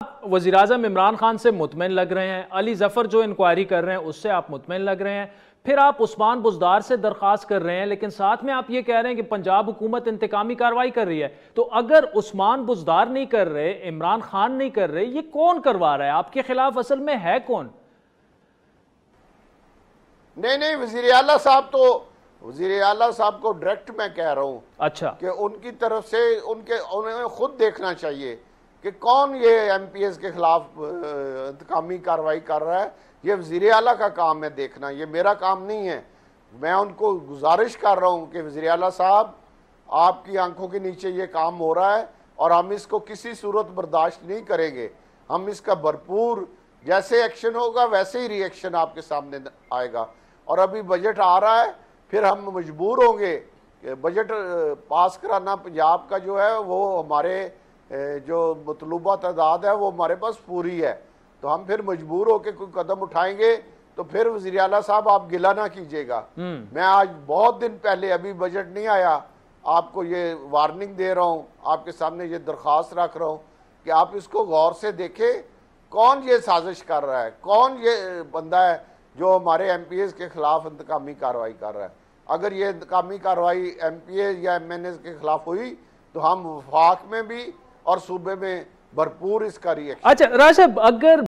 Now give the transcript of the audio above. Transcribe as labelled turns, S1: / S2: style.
S1: वज़ीर-ए-आज़म इमरान खान से मुतमईन लग रहे हैं, अली जफर जो इंक्वायरी कर रहे हैं उससे आप मुतमईन लग रहे हैं, फिर आप उस्मान बुज़दार से दरख्वास्त कर रहे हैं, लेकिन साथ में आप ये कह रहे हैं कि पंजाब हुकूमत इंतकामी कार्रवाई कर रही है। तो अगर उस्मान बुज़दार नहीं कर रहे, इमरान खान नहीं कर रहे, ये कौन करवा रहा है आपके खिलाफ? असल में है कौन?
S2: नहीं, वज़ीर आला साहब तो, वज़ीर आला साहब को डायरेक्ट मैं कह रहा हूं
S1: अच्छा
S2: कि उनकी तरफ से उन्हें खुद देखना चाहिए कि कौन ये एमपीएस के खिलाफ इंतकामी कार्रवाई कर रहा है। ये वज़ीर आला का काम है देखना, ये मेरा काम नहीं है। मैं उनको गुजारिश कर रहा हूँ कि वज़ीर आला साहब, आपकी आंखों के नीचे ये काम हो रहा है और हम इसको किसी सूरत बर्दाश्त नहीं करेंगे। हम इसका भरपूर, जैसे एक्शन होगा वैसे ही रिएक्शन आपके सामने आएगा। और अभी बजट आ रहा है, फिर हम मजबूर होंगे कि बजट पास कराना पंजाब का जो है वो हमारे जो मतलूबा तादाद है वो हमारे पास पूरी है, तो हम फिर मजबूर होकर कोई कदम उठाएंगे। तो फिर वज़ीर आला साहब आप गिला ना कीजिएगा। मैं आज बहुत दिन पहले, अभी बजट नहीं आया, आपको ये वार्निंग दे रहा हूँ, आपके सामने ये दरख्वास्त रख रहा हूँ कि आप इसको गौर से देखें, कौन ये साजिश कर रहा है, कौन ये बंदा है जो हमारे एमपीएस के खिलाफ इंतकामी कार्रवाई कर रहा है। अगर ये इंतकामी कार्रवाई एमपीएस या एमएनएस के खिलाफ हुई तो हम वफाक में भी और सूबे में भरपूर इसका रिएक्शन।
S1: अच्छा राज साहब, अगर